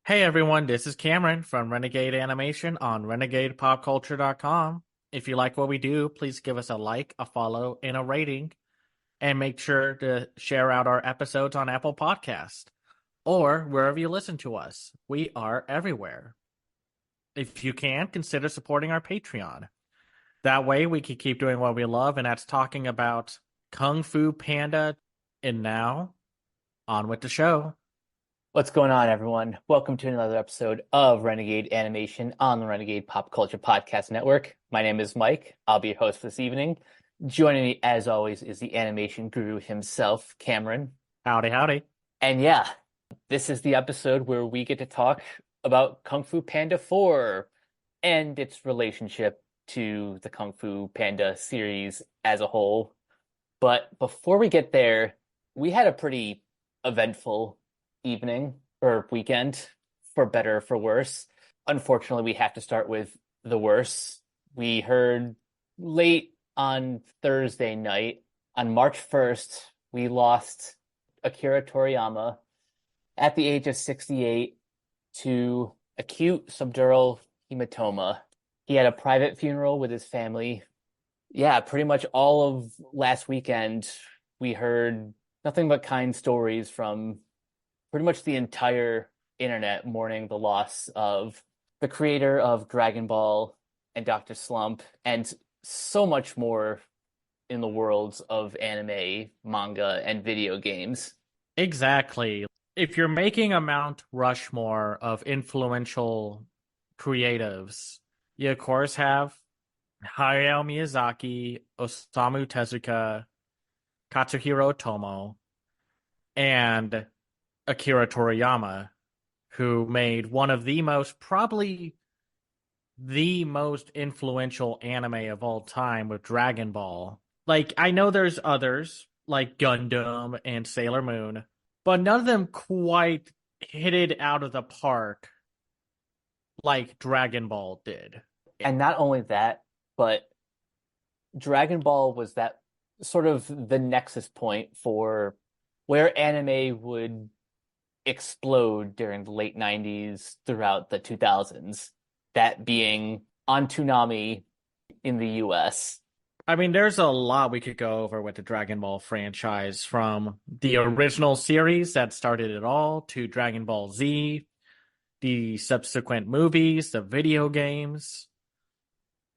Hey everyone, this is Cameron from Renegade Animation on renegadepopculture.com. If you like what we do, please give us a like, a follow, and a rating, and make sure to share out our episodes on Apple Podcast or wherever you listen to us. We are everywhere. If you can, consider supporting our Patreon. That way we can keep doing what we love, and that's talking about Kung Fu Panda. And now, on with the show. What's going on, everyone? Welcome to another episode of Renegade Animation on the Renegade Pop Culture Podcast Network. My name is Mike. I'll be your host for this evening. Joining me, as always, is the animation guru himself, Cameron. Howdy, howdy. And yeah, this is the episode where we get to talk about Kung Fu Panda 4 and its relationship to the Kung Fu Panda series as a whole. But before we get there, we had a pretty eventful evening or weekend, for better or for worse. Unfortunately, we have to start with the worst. We heard late on Thursday night, on March 1st, we lost Akira Toriyama at the age of 68 to acute subdural hematoma. He had a private funeral with his family. Yeah, pretty much all of last weekend, we heard nothing but kind stories from pretty much the entire internet mourning the loss of the creator of Dragon Ball and Dr. Slump, and so much more in the worlds of anime, manga, and video games. Exactly. If you're making a Mount Rushmore of influential creatives, you of course have Hayao Miyazaki, Osamu Tezuka, Katsuhiro Otomo, and Akira Toriyama, who made one of probably the most influential anime of all time with Dragon Ball. Like, I know there's others, like Gundam and Sailor Moon, but none of them quite hit it out of the park like Dragon Ball did. And not only that, but Dragon Ball was that sort of the nexus point for where anime would explode during the late 90s throughout the 2000s, that being on Toonami in the US. I mean, there's a lot we could go over with the Dragon Ball franchise, from the original series that started it all to Dragon Ball Z, the subsequent movies, the video games,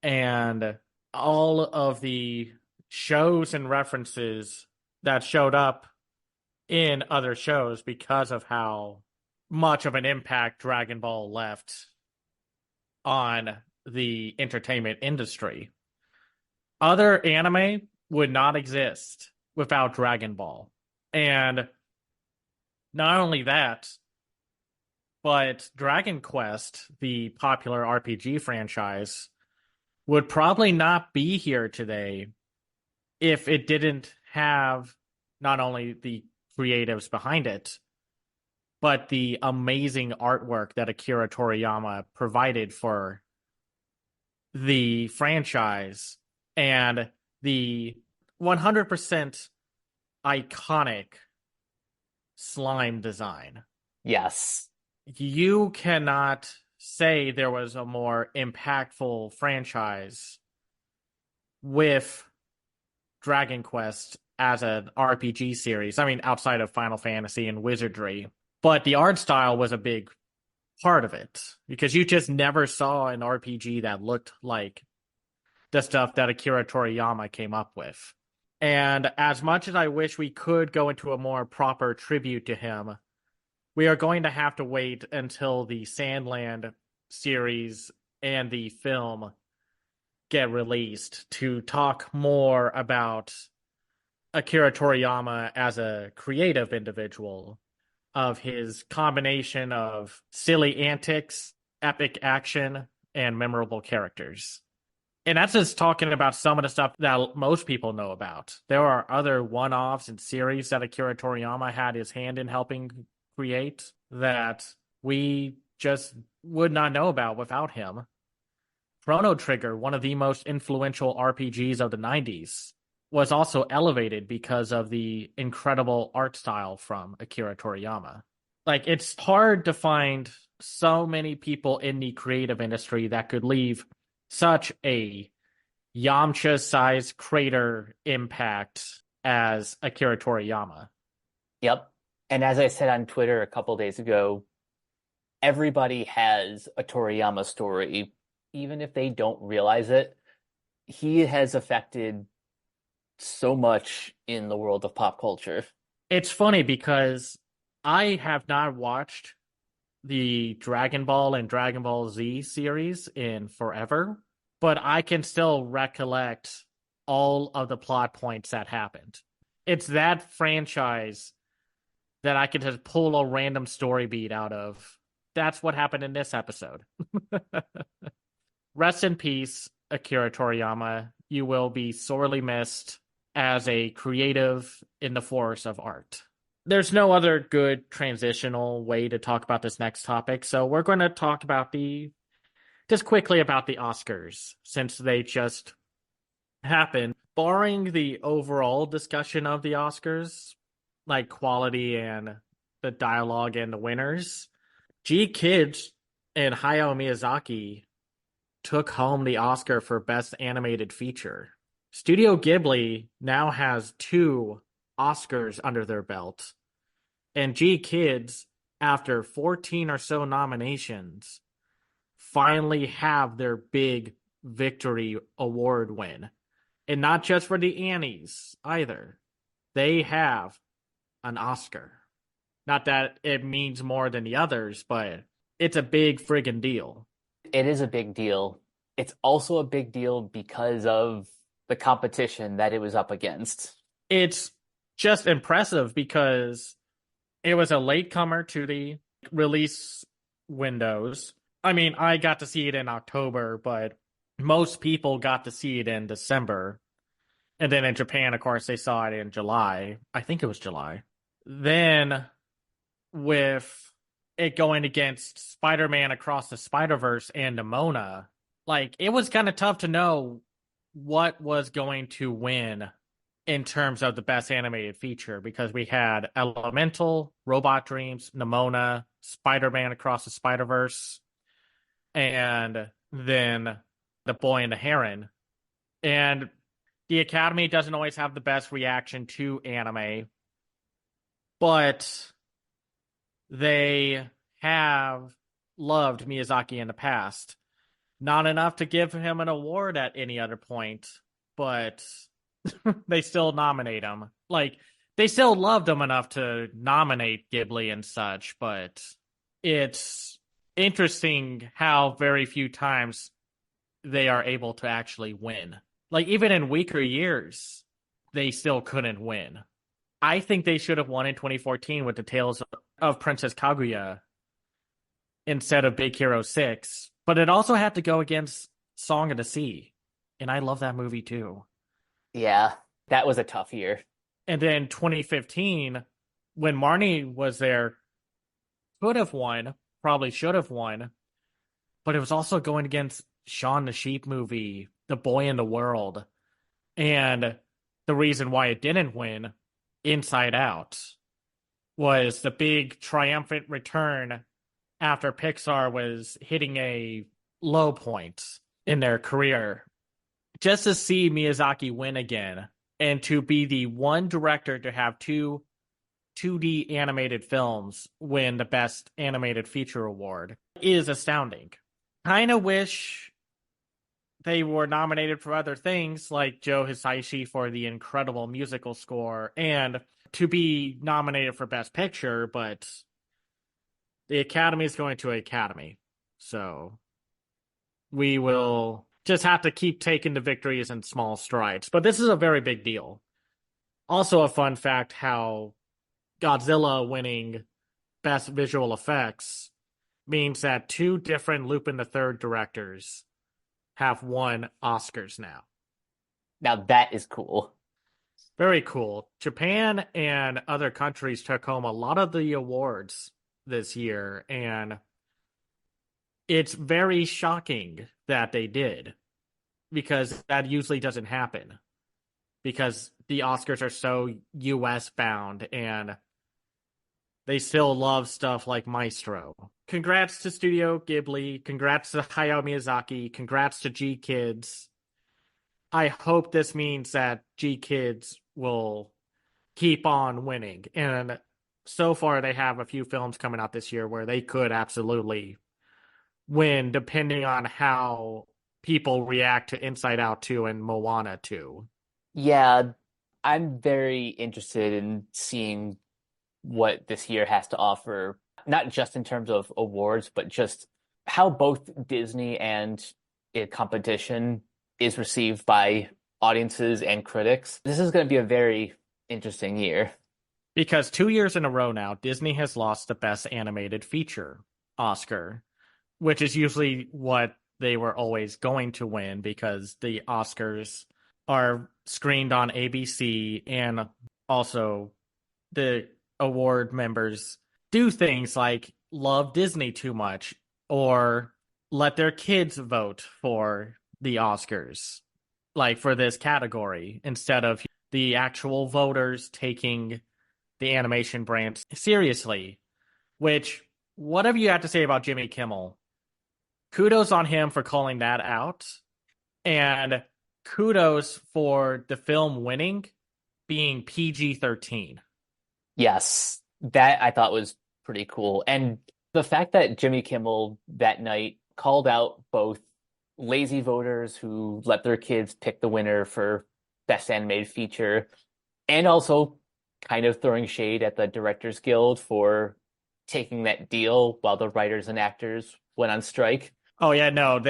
and all of the shows and references that showed up in other shows because of how much of an impact Dragon Ball left on the entertainment industry. Other anime would not exist without Dragon Ball. And not only that, but Dragon Quest, the popular RPG franchise, would probably not be here today if it didn't have not only the creatives behind it, but the amazing artwork that Akira Toriyama provided for the franchise and the 100% iconic slime design. Yes. You cannot say there was a more impactful franchise with Dragon Quest as an RPG series. I mean, outside of Final Fantasy and Wizardry. But the art style was a big part of it, because you just never saw an RPG that looked like the stuff that Akira Toriyama came up with. And as much as I wish we could go into a more proper tribute to him, we are going to have to wait until the Sandland series and the film get released to talk more about Akira Toriyama as a creative individual, of his combination of silly antics, epic action, and memorable characters. And that's just talking about some of the stuff that most people know about. There are other one-offs and series that Akira Toriyama had his hand in helping create that we just would not know about without him. Chrono Trigger, one of the most influential RPGs of the 90s, was also elevated because of the incredible art style from Akira Toriyama. Like, it's hard to find so many people in the creative industry that could leave such a Yamcha-sized crater impact as Akira Toriyama. Yep. And as I said on Twitter a couple days ago, everybody has a Toriyama story, even if they don't realize it. He has affected so much in the world of pop culture. It's funny because I have not watched the Dragon Ball and Dragon Ball Z series in forever, but I can still recollect all of the plot points that happened. It's that franchise that I can just pull a random story beat out of. That's what happened in this episode. Rest in peace, Akira Toriyama. You will be sorely missed as a creative in the force of art. There's no other good transitional way to talk about this next topic, so we're going to talk about just quickly about the Oscars, since they just happened. Barring the overall discussion of the Oscars, like quality and the dialogue and the winners, Kids and Hayao Miyazaki took home the Oscar for Best Animated Feature. Studio Ghibli now has 2 Oscars under their belt, and Kids, after 14 or so nominations, finally have their big victory award win. And not just for the Annies either. They have an Oscar. Not that it means more than the others, but it's a big friggin' deal. It is a big deal. It's also a big deal because of the competition that it was up against. It's just impressive because it was a latecomer to the release windows. I mean, I got to see it in October, but most people got to see it in December. And then in Japan, of course, they saw it in July. I think it was July. Then with it going against Spider-Man Across the Spider-Verse and Nimona, like, it was kind of tough to know what was going to win in terms of the best animated feature, because we had Elemental, Robot Dreams, Nimona, Spider-Man Across the Spider-Verse, and then The Boy and the Heron. And the Academy doesn't always have the best reaction to anime, but they have loved Miyazaki in the past. Not enough to give him an award at any other point, but they still nominate him. Like, they still loved him enough to nominate Ghibli and such, but it's interesting how very few times they are able to actually win. Like, even in weaker years, they still couldn't win. I think they should have won in 2014 with the Tales of Princess Kaguya instead of Big Hero 6, but it also had to go against Song of the Sea, and I love that movie too. Yeah, that was a tough year. And then 2015, when Marnie was there, could have won, probably should have won, but it was also going against Shaun the Sheep movie, The Boy in the World, and the reason why it didn't win, Inside Out, was the big triumphant return after Pixar was hitting a low point in their career. Just to see Miyazaki win again, and to be the one director to have 2D animated films win the Best Animated Feature Award, is astounding. Kind of wish they were nominated for other things, like Joe Hisaishi for the incredible musical score, and to be nominated for Best Picture, but the Academy is going to Academy. So we will just have to keep taking the victories in small strides. But this is a very big deal. Also a fun fact how Godzilla winning Best Visual Effects means that 2 different Lupin the Third directors have won Oscars now. Now that is cool. Very cool. Japan and other countries took home a lot of the awards this year, and it's very shocking that they did, because that usually doesn't happen, because the Oscars are so US bound, and they still love stuff like Maestro. Congrats to Studio Ghibli. Congrats to Hayao Miyazaki. Congrats to G Kids. I hope this means that G Kids will keep on winning. And so far, they have a few films coming out this year where they could absolutely win, depending on how people react to Inside Out 2 and Moana 2. Yeah, I'm very interested in seeing what this year has to offer, not just in terms of awards, but just how both Disney and a competition is received by audiences and critics. This is going to be a very interesting year. Because 2 years in a row now, Disney has lost the Best Animated Feature Oscar, which is usually what they were always going to win because the Oscars are screened on ABC, and also the award members do things like love Disney too much or let their kids vote for the Oscars, like for this category, instead of the actual voters taking the animation brand seriously. Which, whatever you have to say about Jimmy Kimmel, kudos on him for calling that out. And kudos for the film winning being PG-13. Yes, that I thought was pretty cool. And the fact that Jimmy Kimmel that night called out both lazy voters who let their kids pick the winner for Best Animated Feature and also kind of throwing shade at the Directors Guild for taking that deal while the writers and actors went on strike. Oh yeah, no,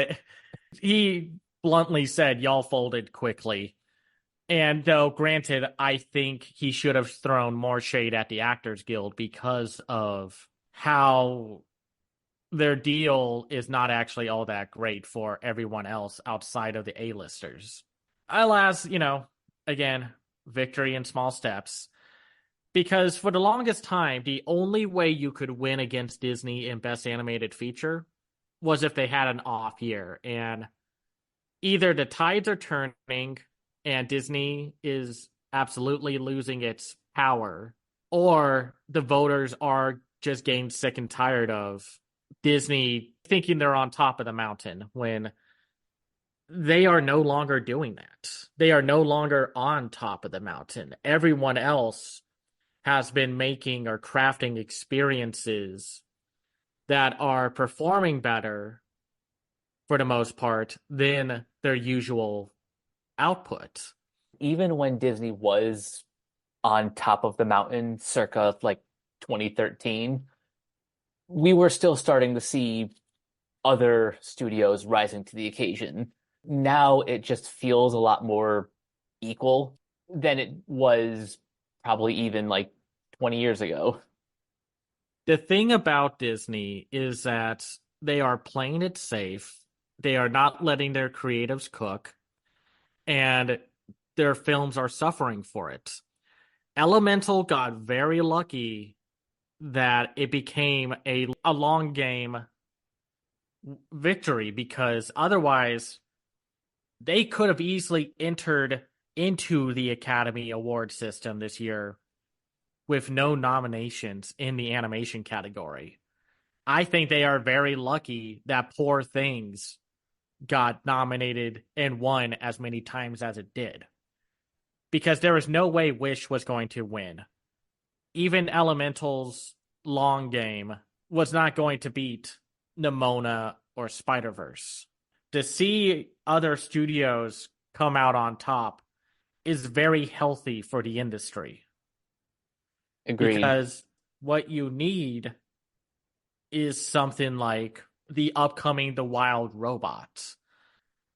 he bluntly said y'all folded quickly. And though, granted, I think he should have thrown more shade at the Actors Guild because of how their deal is not actually all that great for everyone else outside of the A-listers. Alas, again, victory in small steps. Because for the longest time, the only way you could win against Disney in Best Animated Feature was if they had an off year. And either the tides are turning and Disney is absolutely losing its power, or the voters are just getting sick and tired of Disney thinking they're on top of the mountain when they are no longer doing that. They are no longer on top of the mountain. Everyone else has been making or crafting experiences that are performing better for the most part than their usual output. Even when Disney was on top of the mountain circa like 2013, we were still starting to see other studios rising to the occasion. Now it just feels a lot more equal than it was probably even like 20 years ago. The thing about Disney is that they are playing it safe. They are not letting their creatives cook, and their films are suffering for it. Elemental got very lucky that it became a long game victory, because otherwise they could have easily entered into the Academy Award system this year with no nominations in the animation category. I think they are very lucky that Poor Things got nominated and won as many times as it did, because there was no way Wish was going to win. Even Elemental's long game was not going to beat Nimona or Spider-Verse. To see other studios come out on top is very healthy for the industry. Agreed. Because what you need is something like the upcoming The Wild Robots.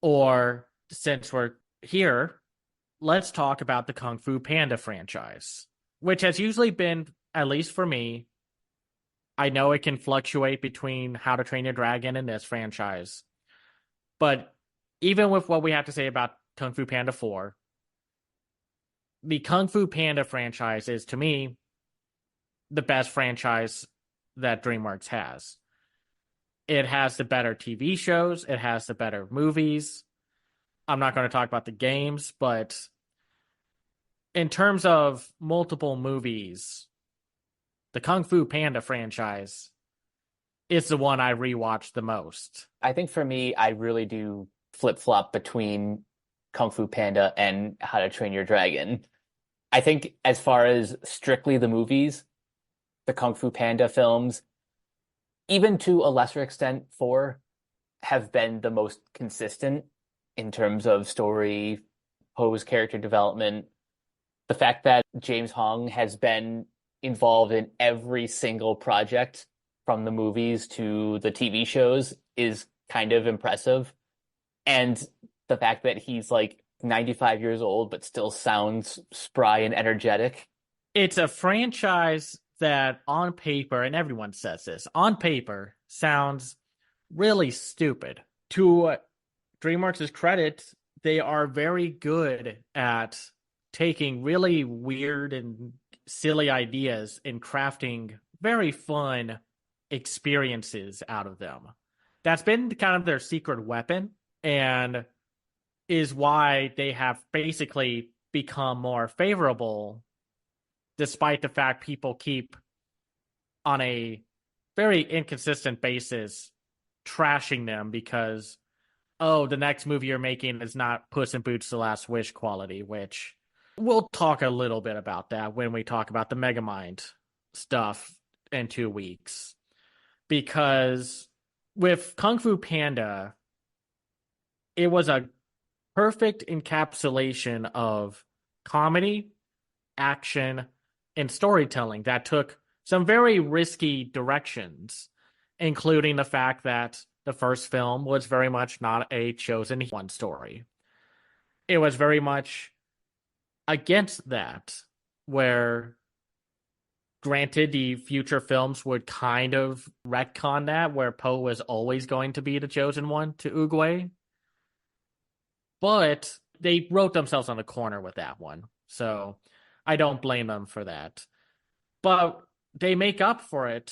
Or, since we're here, let's talk about the Kung Fu Panda franchise, which has usually been, at least for me, I know it can fluctuate between How to Train Your Dragon and this franchise. But even with what we have to say about Kung Fu Panda 4, the Kung Fu Panda franchise is, to me, the best franchise that DreamWorks has. It has the better TV shows. It has the better movies. I'm not going to talk about the games, but in terms of multiple movies, the Kung Fu Panda franchise is the one I rewatched the most. I think for me, I really do flip-flop between Kung Fu Panda and How to Train Your Dragon. I think as far as strictly the movies, the Kung Fu Panda films, even to a lesser extent, 4 have been the most consistent in terms of story, Poe's character development. The fact that James Hong has been involved in every single project from the movies to the TV shows is kind of impressive. And the fact that he's like 95 years old but still sounds spry and energetic. It's a franchise that on paper, and everyone says this, on paper sounds really stupid. To DreamWorks' credit, they are very good at taking really weird and silly ideas and crafting very fun experiences out of them. That's been kind of their secret weapon, and is why they have basically become more favorable, despite the fact people keep on a very inconsistent basis trashing them because, oh, the next movie you're making is not Puss in Boots: The Last Wish quality, which we'll talk a little bit about that when we talk about the Megamind stuff in 2 weeks. Because with Kung Fu Panda, it was a perfect encapsulation of comedy, action, and storytelling that took some very risky directions, including the fact that the first film was very much not a chosen one story. It was very much against that, where granted the future films would kind of retcon that, where Po was always going to be the chosen one to Oogway. But they wrote themselves on a corner with that one. So I don't blame them for that. But they make up for it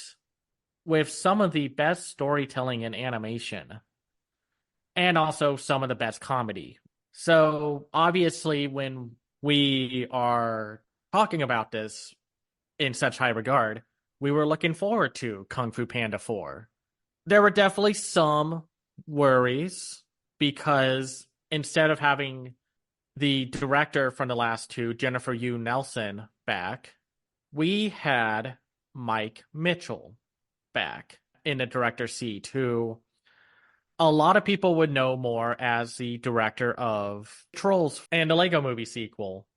with some of the best storytelling in animation and also some of the best comedy. So obviously, when we are talking about this in such high regard, we were looking forward to Kung Fu Panda 4. There were definitely some worries because instead of having the director from the last 2, Jennifer Yu Nelson, back, we had Mike Mitchell back in the director's seat, who a lot of people would know more as the director of Trolls and the Lego Movie sequel.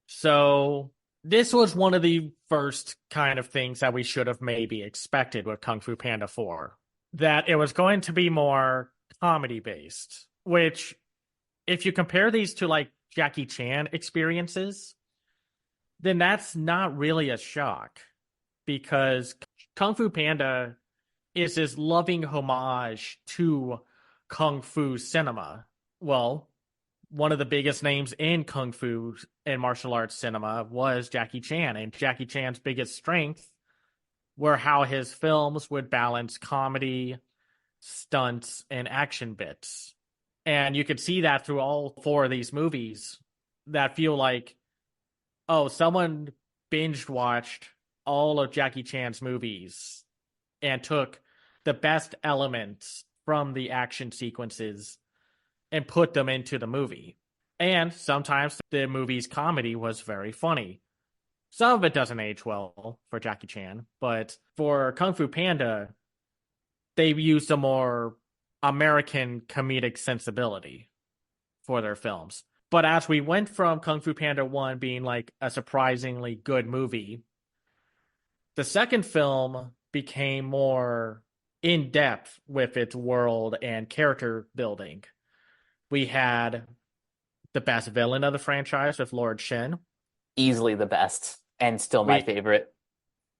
So this was one of the first kind of things that we should have maybe expected with Kung Fu Panda 4. That it was going to be more comedy-based, which, if you compare these to like Jackie Chan experiences, then that's not really a shock, because Kung Fu Panda is this loving homage to Kung Fu cinema. Well, one of the biggest names in Kung Fu and martial arts cinema was Jackie Chan, and Jackie Chan's biggest strength were how his films would balance comedy, stunts, and action bits. And you could see that through all 4 of these movies that feel like, oh, someone binge watched all of Jackie Chan's movies and took the best elements from the action sequences and put them into the movie. And sometimes the movie's comedy was very funny. Some of it doesn't age well for Jackie Chan, but for Kung Fu Panda, they used a more American comedic sensibility for their films. But as we went from Kung Fu Panda 1 being like a surprisingly good movie, the second film became more in depth with its world and character building. We had the best villain of the franchise with Lord Shin. Easily the best and still my favorite.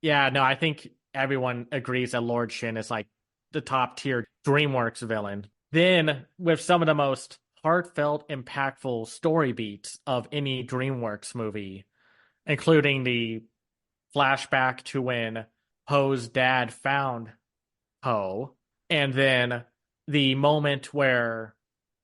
Yeah, no, I think everyone agrees that Lord Shin is like the top tier DreamWorks villain. Then, with some of the most heartfelt, impactful story beats of any DreamWorks movie, including the flashback to when Poe's dad found Poe, and then the moment where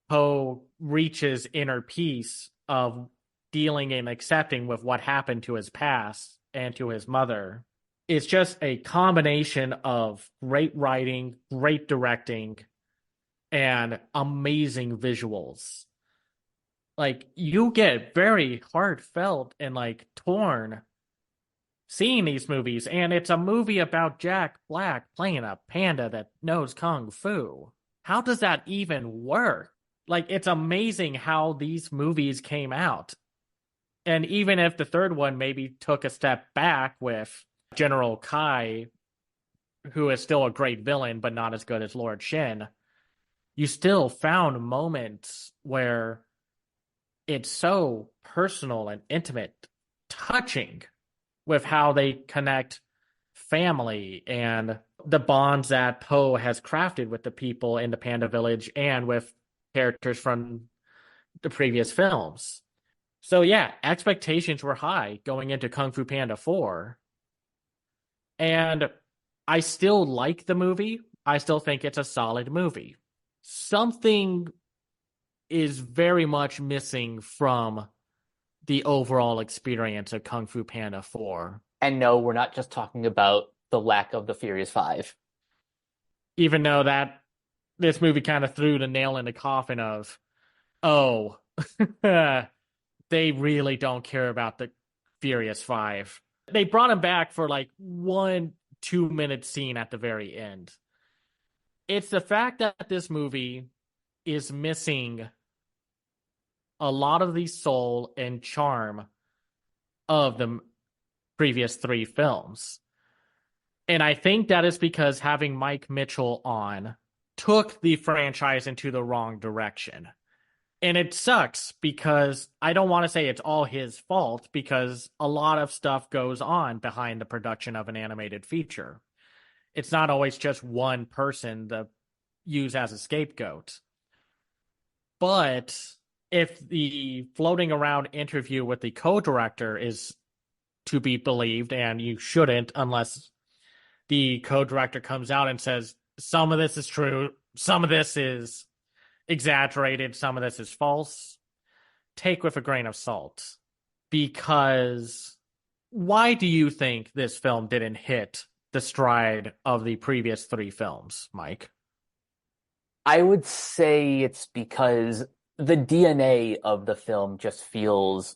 Poe reaches inner peace of dealing and accepting with what happened to his past and to his mother. it's just a combination of great writing, great directing, and amazing visuals. Like you get very heartfelt and like torn seeing these movies, and it's a movie about Jack Black playing a panda that knows kung fu. How does that even work? Like it's amazing how these movies came out. And even if the third one maybe took a step back with General Kai, who is still a great villain but not as good as Lord Shin, you still found moments where it's so personal and intimate, touching with how they connect family and the bonds that Poe has crafted with the people in the Panda Village and with characters from the previous films. So yeah, expectations were high going into Kung Fu Panda 4. And I still like the movie. I still think it's a solid movie. Something is very much missing from the overall experience of Kung Fu Panda 4. And no, we're not just talking about the lack of the Furious Five. Even though that this movie kind of threw the nail in the coffin of, oh, they really don't care about the Furious Five. They brought him back for like 1-2 minute scene at the very end. It's the fact that this movie is missing a lot of the soul and charm of the previous three films. And I think that is because having Mike Mitchell on took the franchise into the wrong direction. And it sucks because I don't want to say it's all his fault because a lot of stuff goes on behind the production of an animated feature. It's not always just one person to use as a scapegoat. But if the floating around interview with the co-director is to be believed, and you shouldn't unless the co-director comes out and says, some of this is true, some of this is exaggerated, some of this is false, take with a grain of salt. Because why do you think this film didn't hit the stride of the previous three films, Mike? I would say it's because the DNA of the film just feels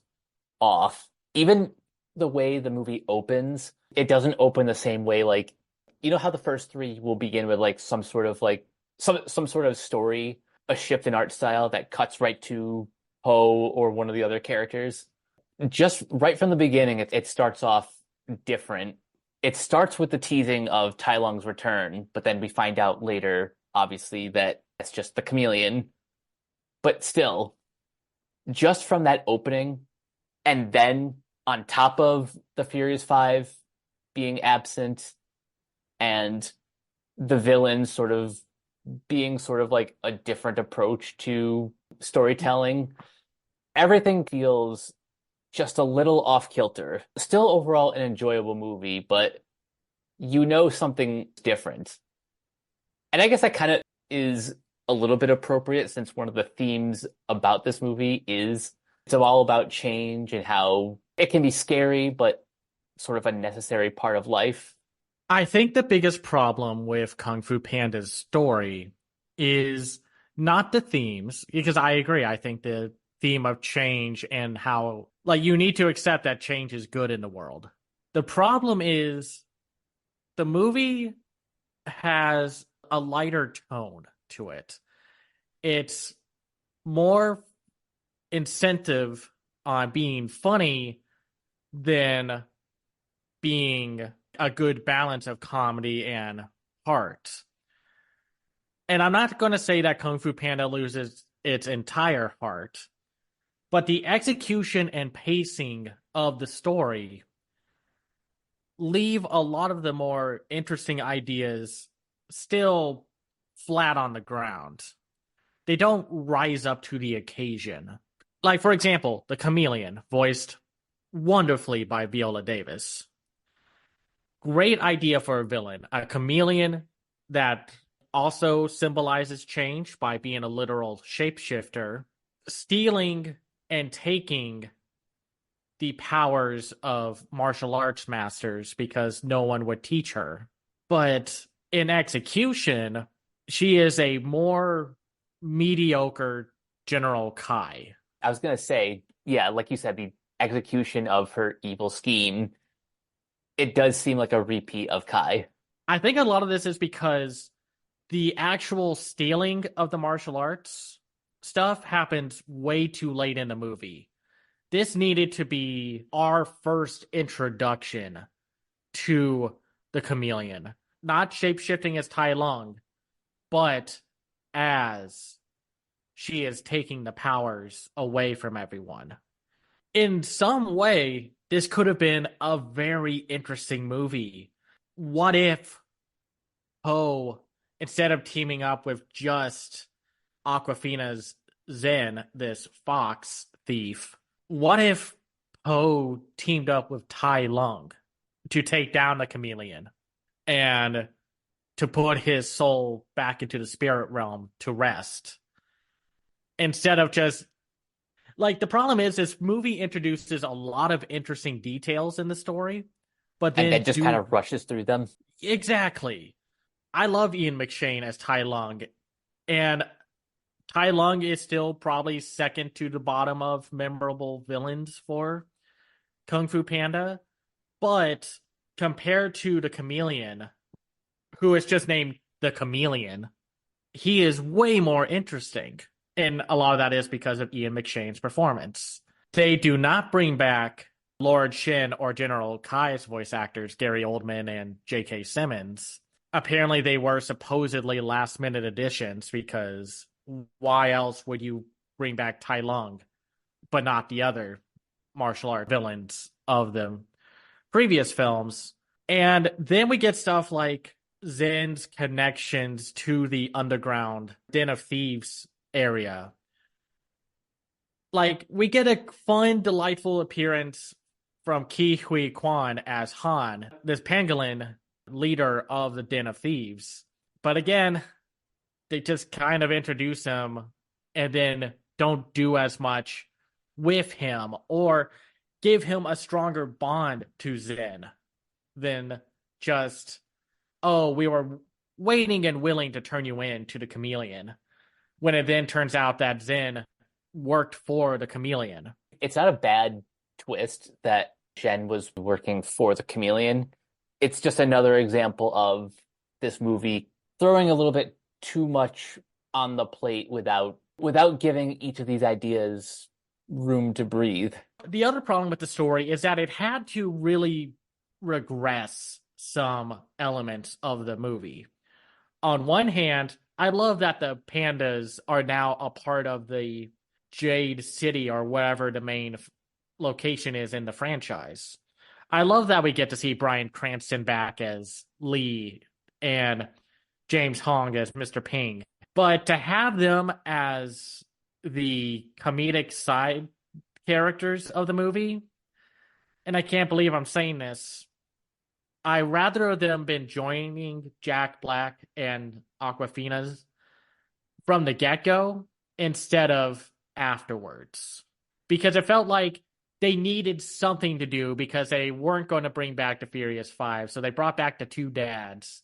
off. Even the way the movie opens, it doesn't open the same way. Like, you know how the first three will begin with like some sort of story, a shift in art style that cuts right to Poe or one of the other characters. Just right from the beginning, it starts off different. It starts with the teasing of Tai Lung's return, but then we find out later, obviously, that it's just the chameleon. But still, just from that opening, and then on top of the Furious Five being absent, and the villain sort of being sort of like a different approach to storytelling, everything feels just a little off kilter. Still overall an enjoyable movie, but you know something different. And I guess that kind of is a little bit appropriate since one of the themes about this movie is it's all about change and how it can be scary, but sort of a necessary part of life. I think the biggest problem with Kung Fu Panda's story is not the themes, because I agree. I think the theme of change and how, like, you need to accept that change is good in the world. The problem is the movie has a lighter tone to it. It's more incentive on being funny than being a good balance of comedy and heart. And I'm not going to say that Kung Fu Panda loses its entire heart, but the execution and pacing of the story leave a lot of the more interesting ideas still flat on the ground. They don't rise up to the occasion. Like, for example, the chameleon, voiced wonderfully by Viola Davis. Great idea for a villain. A chameleon that also symbolizes change by being a literal shapeshifter, stealing and taking the powers of martial arts masters because no one would teach her. But in execution, she is a more mediocre General Kai. I was gonna say, yeah, like you said, the execution of her evil scheme, it does seem like a repeat of Kai. I think a lot of this is because the actual stealing of the martial arts stuff happens way too late in the movie. This needed to be our first introduction to the chameleon. Not shape-shifting as Tai Lung, but as she is taking the powers away from everyone. In some way, this could have been a very interesting movie. What if Poe, instead of teaming up with just Aquafina's Zen, this fox thief, what if Poe teamed up with Tai Lung to take down the chameleon and to put his soul back into the spirit realm to rest? Instead of just like, the problem is this movie introduces a lot of interesting details in the story, but And then then just kind of rushes through them. exactly. I love Ian McShane as Tai Lung, and Tai Lung is still probably second to the bottom of memorable villains for Kung Fu Panda, but compared to the chameleon, who is just named the Chameleon, he is way more interesting. And a lot of that is because of Ian McShane's performance. They do not bring back Lord Shin or General Kai's voice actors, Gary Oldman and J.K. Simmons. Apparently, they were supposedly last-minute additions because why else would you bring back Tai Lung, but not the other martial art villains of the previous films? And then we get stuff like Zen's connections to the underground Den of Thieves area. Like, we get a fun, delightful appearance from Ke Huy Quan as Han, this pangolin leader of the Den of Thieves. But again, they just kind of introduce him and then don't do as much with him or give him a stronger bond to Zen than just, oh, we were waiting and willing to turn you in to the chameleon, when it then turns out that Zen worked for the chameleon. It's not a bad twist that Shen was working for the chameleon. It's just another example of this movie throwing a little bit too much on the plate without giving each of these ideas room to breathe. The other problem with the story is that it had to really regress some elements of the movie. On one hand, I love that the pandas are now a part of the Jade City or wherever the main location is in the franchise. I love that we get to see Bryan Cranston back as Lee and James Hong as Mr. Ping. But to have them as the comedic side characters of the movie, and I can't believe I'm saying this, I rather them been joining Jack Black and Aquafina's from the get-go instead of afterwards. Because it felt like they needed something to do because they weren't going to bring back the Furious Five. So they brought back the two dads.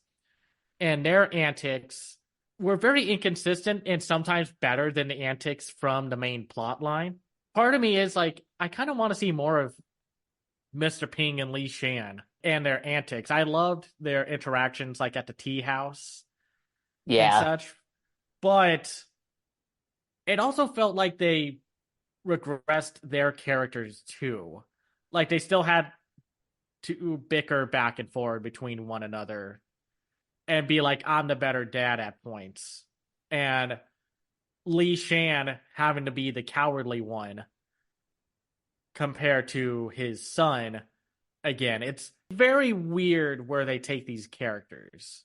And their antics were very inconsistent and sometimes better than the antics from the main plot line. Part of me is like, I kind of want to see more of Mr. Ping and Li Shan and their antics. I loved their interactions like at the tea house and such. But it also felt like they regressed their characters too. Like they still had to bicker back and forth between one another and be like, I'm the better dad at points. And Li Shan having to be the cowardly one compared to his son. Again, it's very weird where they take these characters.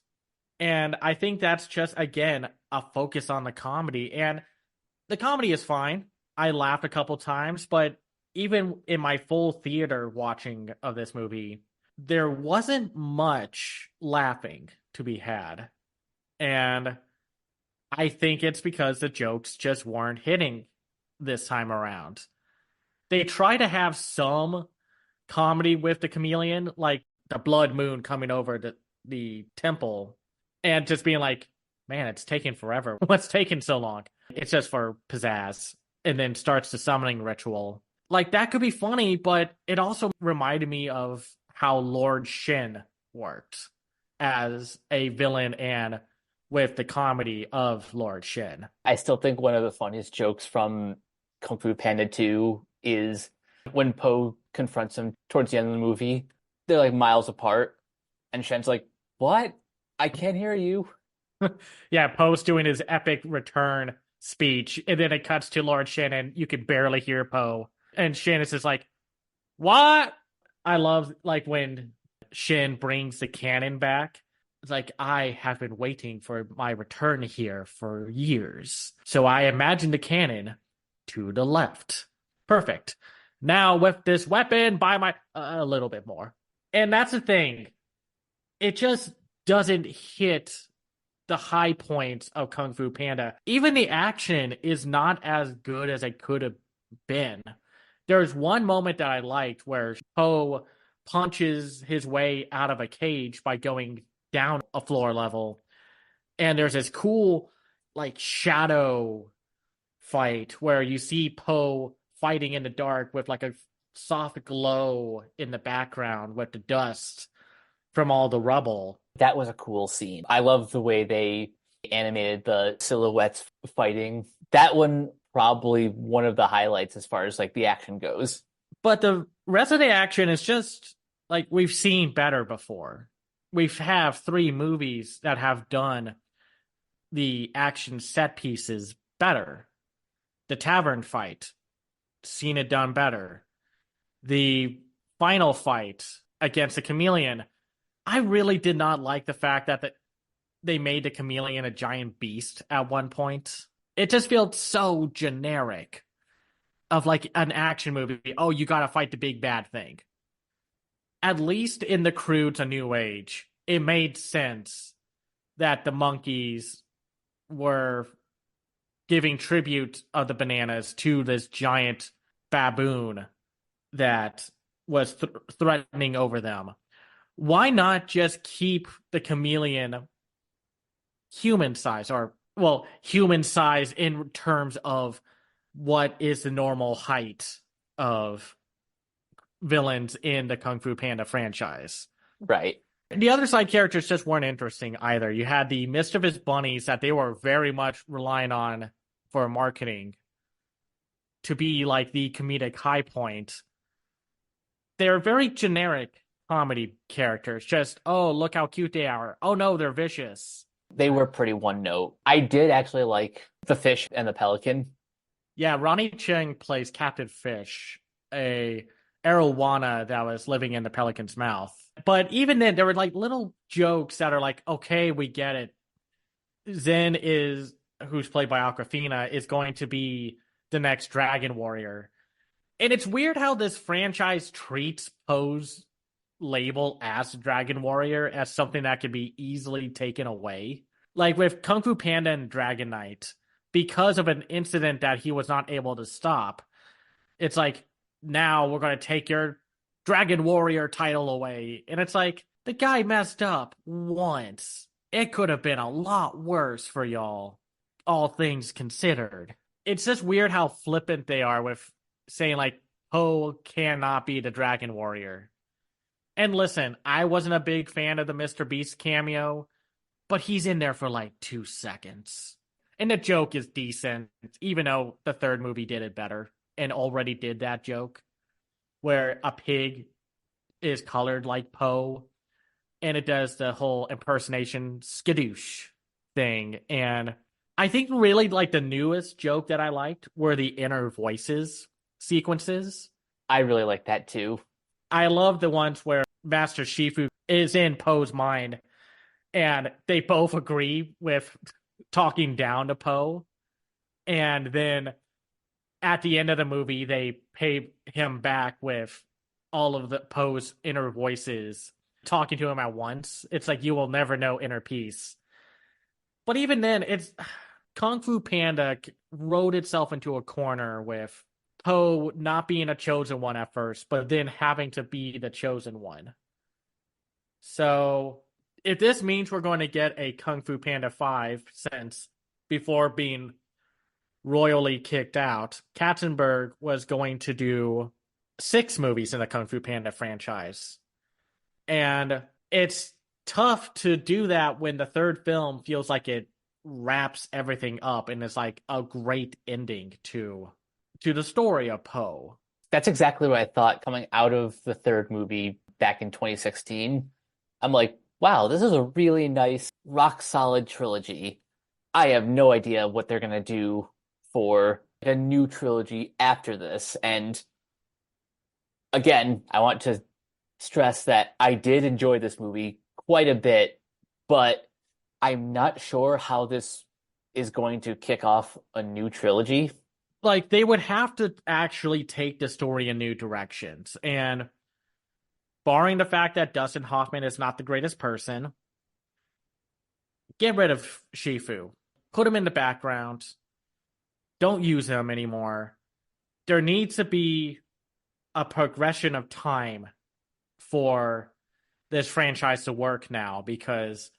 And I think that's just, again, a focus on the comedy. And the comedy is fine. I laughed a couple times, but even in my full theater watching of this movie, there wasn't much laughing to be had. And I think it's because the jokes just weren't hitting this time around. They try to have some comedy with the chameleon, like the blood moon coming over the temple and just being like, man, it's taking forever. What's taking so long? It's just for pizzazz. And then starts the summoning ritual. Like, that could be funny, but it also reminded me of how Lord Shin worked as a villain and with the comedy of Lord Shin. I still think one of the funniest jokes from Kung Fu Panda 2 is when Po confronts him towards the end of the movie. They're like miles apart, and Shen's like, "What? I can't hear you." Yeah, Poe's doing his epic return speech, and then it cuts to Lord Shin, and you can barely hear Poe. And Shin is just like, what? I love like when Shin brings the cannon back. It's like, I have been waiting for my return here for years. So I imagine the cannon to the left. Perfect. Now with this weapon, by my a little bit more. And that's the thing. It just doesn't hit the high points of Kung Fu Panda. Even the action is not as good as it could have been. There's one moment that I liked where Po punches his way out of a cage by going down a floor level. And there's this cool, like, shadow fight where you see Po fighting in the dark with, like, a soft glow in the background with the dust from all the rubble. That was a cool scene. I love the way they animated the silhouettes fighting. That one probably one of the highlights as far as like the action goes. But the rest of the action is just like we've seen better before. We have 3 movies that have done the action set pieces better. The tavern fight, seen it done better. The final fight against the chameleon, I really did not like the fact that they made the chameleon a giant beast at one point. It just felt so generic of like an action movie. Oh, you gotta fight the big bad thing. At least in the Crew to New Age, it made sense that the monkeys were giving tribute of the bananas to this giant baboon that was threatening over them. Why not just keep the chameleon human size, or, well, human size in terms of what is the normal height of villains in the Kung Fu Panda franchise? Right. The other side characters just weren't interesting either. You had the mischievous bunnies that they were very much relying on for marketing to be like the comedic high point. They're very generic comedy characters. Just, oh, look how cute they are. Oh no, they're vicious. They were pretty one note. I did actually like the fish and the pelican. Yeah, Ronnie Cheng plays Captain Fish, a arowana that was living in the pelican's mouth. But even then, there were like little jokes that are like, okay, we get it. Zen is, who's played by Awkwafina, is going to be the next Dragon Warrior. And it's weird how this franchise treats Poe's label as Dragon Warrior as something that could be easily taken away. Like with Kung Fu Panda and Dragon Knight, because of an incident that he was not able to stop, it's like, now we're going to take your Dragon Warrior title away. And it's like, the guy messed up once. It could have been a lot worse for y'all, all things considered. It's just weird how flippant they are with saying, like, Poe cannot be the Dragon Warrior. And listen, I wasn't a big fan of the Mr. Beast cameo, but he's in there for like 2 seconds. And the joke is decent, even though the third movie did it better and already did that joke where a pig is colored like Poe, and it does the whole impersonation skadoosh thing. And I think really like the newest joke that I liked were the inner voices sequences. I really like that too. I love the ones where Master Shifu is in Poe's mind and they both agree with talking down to Poe. And then at the end of the movie, they pay him back with all of the Poe's inner voices talking to him at once. It's like, you will never know inner peace. But even then, it's Kung Fu Panda wrote itself into a corner with Poe not being a chosen one at first, but then having to be the chosen one. So if this means we're going to get a Kung Fu Panda 5 since before being royally kicked out, Katzenberg was going to do 6 movies in the Kung Fu Panda franchise. And it's tough to do that when the third film feels like it wraps everything up and is like a great ending to the story of Poe. That's exactly what I thought coming out of the third movie back in 2016. I'm like, wow, this is a really nice, rock solid trilogy. I have no idea what they're gonna do for a new trilogy after this. And again, I want to stress that I did enjoy this movie quite a bit, but I'm not sure how this is going to kick off a new trilogy. Like, they would have to actually take the story in new directions. And barring the fact that Dustin Hoffman is not the greatest person, get rid of Shifu. Put him in the background. Don't use him anymore. There needs to be a progression of time for this franchise to work now, because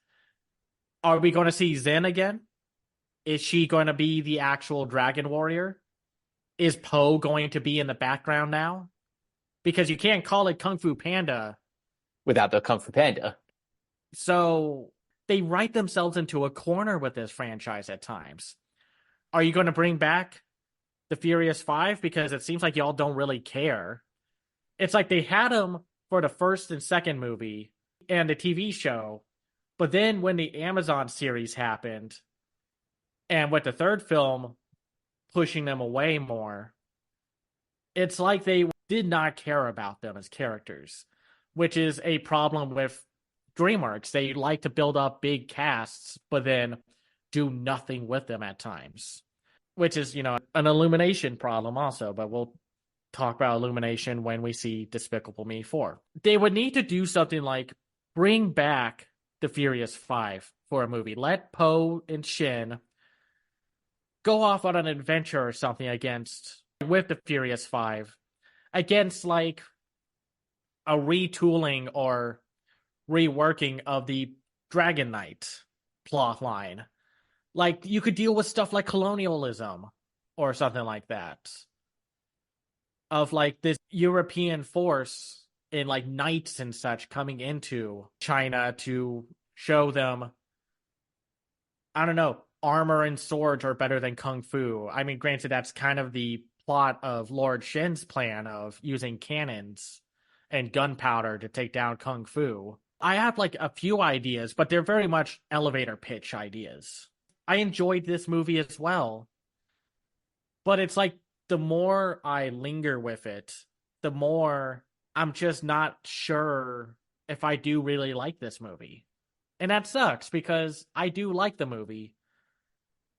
are we going to see Zen again? Is she going to be the actual Dragon Warrior? Is Poe going to be in the background now? Because you can't call it Kung Fu Panda Without the Kung Fu Panda. So they write themselves into a corner with this franchise at times. Are you going to bring back the Furious Five? Because it seems like y'all don't really care. It's like they had them for the first and second movie and the TV show, but then when the Amazon series happened, and with the third film pushing them away more, it's like they did not care about them as characters, which is a problem with DreamWorks. They like to build up big casts, but then do nothing with them at times, which is, an Illumination problem also, but we'll talk about Illumination when we see Despicable Me 4. They would need to do something like bring back the Furious Five for a movie. Let Poe and Shin go off on an adventure or something with the Furious Five against like a retooling or reworking of the Dragon Knight plot line. Like, you could deal with stuff like colonialism or something like that. Of like this European force in like knights and such coming into China to show them, I don't know, armor and swords are better than kung fu. I mean, granted, that's kind of the plot of Lord Shin's plan of using cannons and gunpowder to take down kung fu. I have like a few ideas, but they're very much elevator pitch ideas. I enjoyed this movie as well, but it's like the more I linger with it, the more I'm just not sure if I do really like this movie. And that sucks because I do like the movie,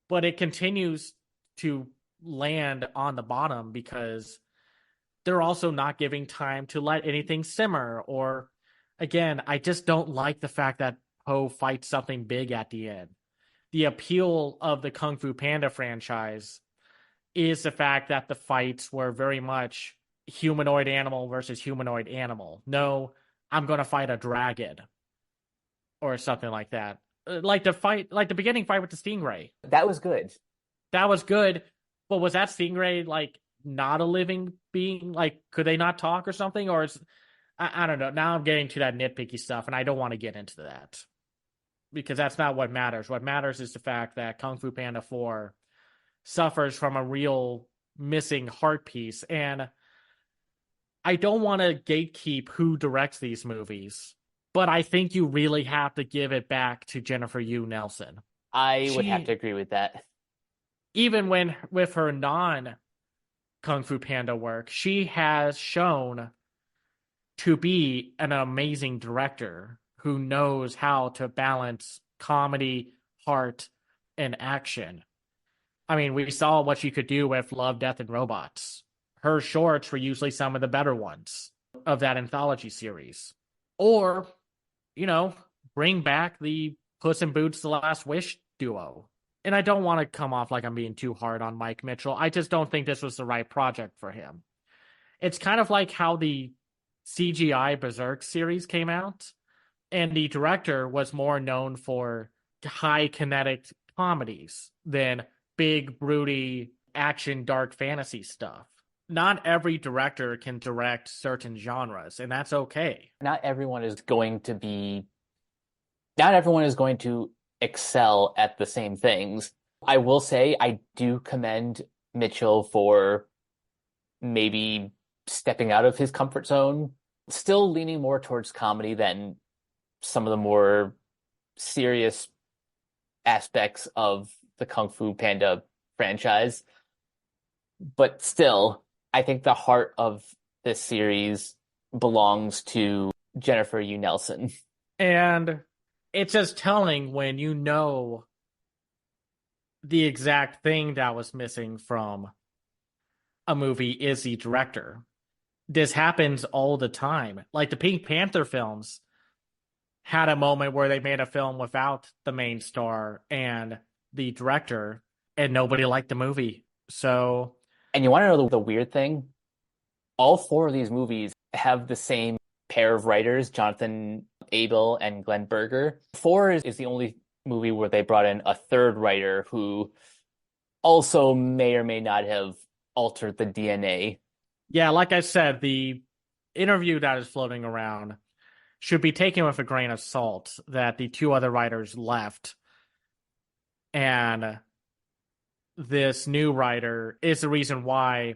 but it continues to land on the bottom because they're also not giving time to let anything simmer. Or again, I just don't like the fact that Poe fights something big at the end. The appeal of the Kung Fu Panda franchise is the fact that the fights were very much humanoid animal versus humanoid animal. No, I'm going to fight a dragon or something like that. Like the beginning fight with the stingray. That was good. That was good, but was that stingray like not a living being? Like, could they not talk or something? Or I don't know. Now I'm getting to that nitpicky stuff, and I don't want to get into that because that's not what matters. What matters is the fact that Kung Fu Panda 4 suffers from a real missing heart piece, and I don't want to gatekeep who directs these movies, but I think you really have to give it back to Jennifer Yu Nelson. I would have to agree with that. Even when with her non Kung Fu Panda work, she has shown to be an amazing director who knows how to balance comedy, heart, and action. I mean, we saw what she could do with Love, Death, and Robots. Her shorts were usually some of the better ones of that anthology series. Or, bring back the Puss in Boots: The Last Wish duo. and I don't want to come off like I'm being too hard on Mike Mitchell. I just don't think this was the right project for him. It's kind of like how the CGI Berserk series came out, and the director was more known for high kinetic comedies than big, broody, action, dark fantasy stuff. Not every director can direct certain genres, and that's okay. Not everyone is going to excel at the same things. I will say I do commend Mitchell for maybe stepping out of his comfort zone, still leaning more towards comedy than some of the more serious aspects of the Kung Fu Panda franchise. But still, I think the heart of this series belongs to Jennifer Yu Nelson. And it's just telling when you know the exact thing that was missing from a movie is the director. This happens all the time. Like the Pink Panther films had a moment where they made a film without the main star and the director, and nobody liked the movie. So, And you want to know the weird thing? All four of these movies have the same pair of writers, Jonathan Abel and Glenn Berger. Four is the only movie where they brought in a third writer who also may or may not have altered the DNA. yeah, like I said, the interview that is floating around should be taken with a grain of salt that the two other writers left. And this new writer is the reason why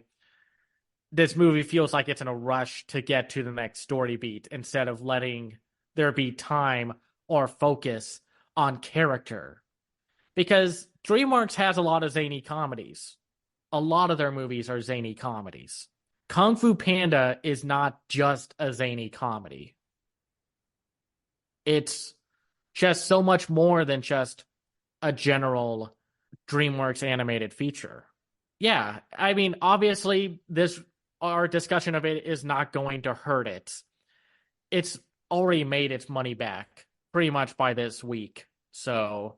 this movie feels like it's in a rush to get to the next story beat instead of letting there be time or focus on character. Because DreamWorks has a lot of zany comedies. A lot of their movies are zany comedies. Kung Fu Panda is not just a zany comedy. It's just so much more than just a general DreamWorks animated feature. Yeah, I mean, obviously, our discussion of it is not going to hurt it. It's already made its money back pretty much by this week. So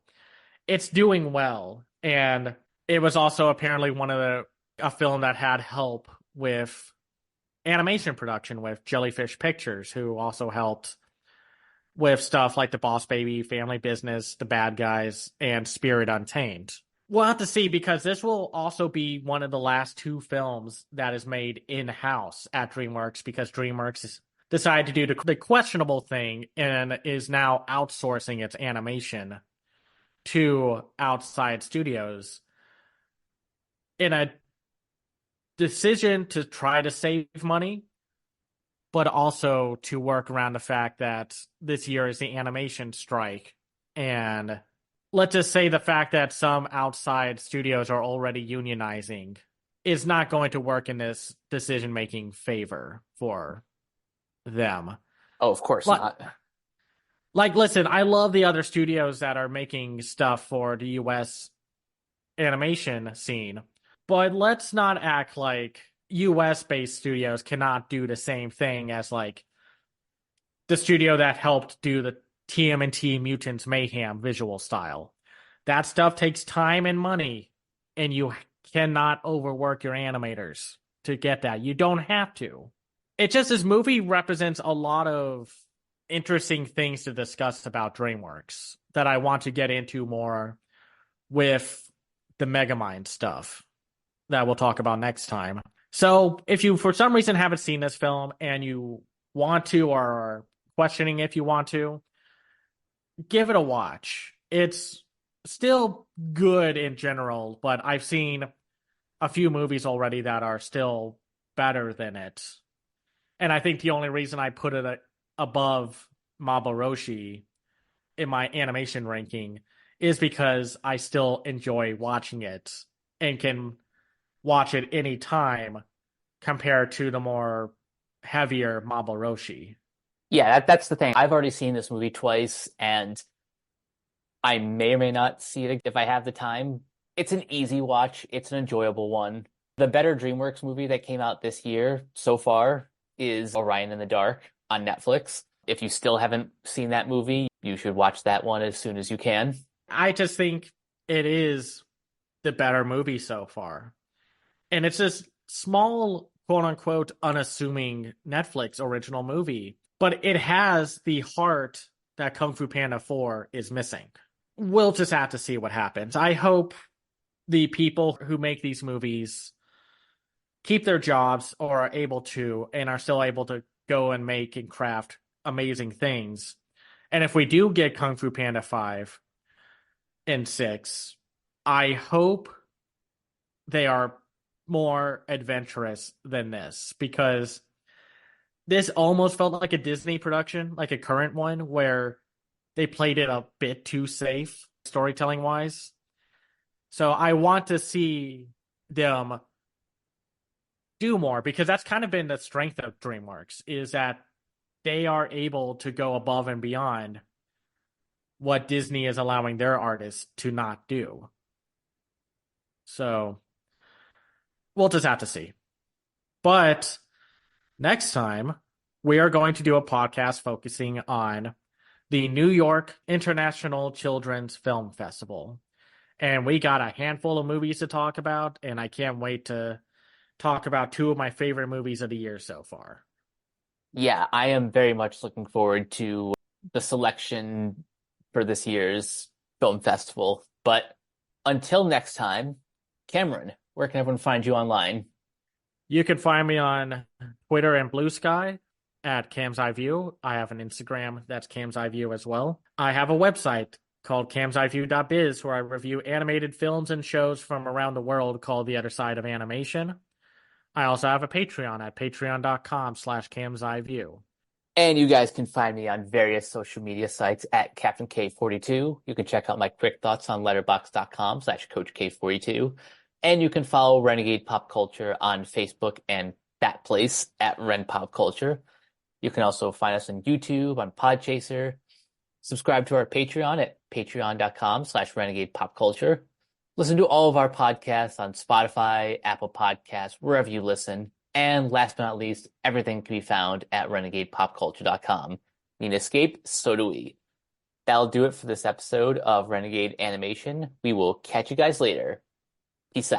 it's doing well. And it was also apparently a film that had help with animation production with Jellyfish Pictures, who also helped with stuff like The Boss Baby, Family Business, The Bad Guys, and Spirit Untamed. We'll have to see, because this will also be one of the last two films that is made in-house at DreamWorks, because DreamWorks decided to do the questionable thing and is now outsourcing its animation to outside studios in a decision to try to save money, but also to work around the fact that this year is the animation strike. And let's just say the fact that some outside studios are already unionizing is not going to work in this decision-making favor for them. Oh, of course not. Like, listen, I love the other studios that are making stuff for the US animation scene, but let's not act like US-based studios cannot do the same thing as, like, the studio that helped do the TMNT Mutants Mayhem visual style. That stuff takes time and money, and you cannot overwork your animators to get that. You don't have to. It's just this movie represents a lot of interesting things to discuss about DreamWorks that I want to get into more with the Megamind stuff that we'll talk about next time. So if you, for some reason, haven't seen this film and you want to, or are questioning if you want to, give it a watch. It's still good in general, but I've seen a few movies already that are still better than it. And I think the only reason I put it above Maboroshi in my animation ranking is because I still enjoy watching it and can watch it any time compared to the more heavier Maboroshi. Yeah, that's the thing. I've already seen this movie twice, and I may or may not see it if I have the time. It's an easy watch. It's an enjoyable one. The better DreamWorks movie that came out this year so far is Orion in the Dark on Netflix. If you still haven't seen that movie, you should watch that one as soon as you can. I just think it is the better movie so far. And it's this small, quote unquote, unassuming Netflix original movie, but it has the heart that Kung Fu Panda 4 is missing. We'll just have to see what happens. I hope the people who make these movies keep their jobs or are able to and are still able to go and make and craft amazing things. And if we do get Kung Fu Panda 5 and 6, I hope they are more adventurous than this, because this almost felt like a Disney production, like a current one, where they played it a bit too safe storytelling wise. So I want to see them do more, because that's kind of been the strength of DreamWorks, is that they are able to go above and beyond what Disney is allowing their artists to not do. So we'll just have to see. But next time, we are going to do a podcast focusing on the New York International Children's Film Festival. And we got a handful of movies to talk about, and I can't wait to talk about two of my favorite movies of the year so far. Yeah, I am very much looking forward to the selection for this year's film festival. But until next time, Cameron, where can everyone find you online? You can find me on Twitter and Blue Sky at Cam's Eye View. I have an Instagram that's Cam's Eye View as well. I have a website called camseyeview.biz where I review animated films and shows from around the world called The Other Side of Animation. I also have a Patreon at patreon.com/camseyeview. And you guys can find me on various social media sites at Captain K42. You can check out my quick thoughts on letterboxd.com/Coach K42. And you can follow Renegade Pop Culture on Facebook and that place at Ren Pop Culture. You can also find us on YouTube, on Podchaser. Subscribe to our Patreon at patreon.com/Renegade Pop Culture. Listen to all of our podcasts on Spotify, Apple Podcasts, wherever you listen. And last but not least, everything can be found at renegadepopculture.com. Need an escape? So do we. That'll do it for this episode of Renegade Animation. We will catch you guys later. Peace out.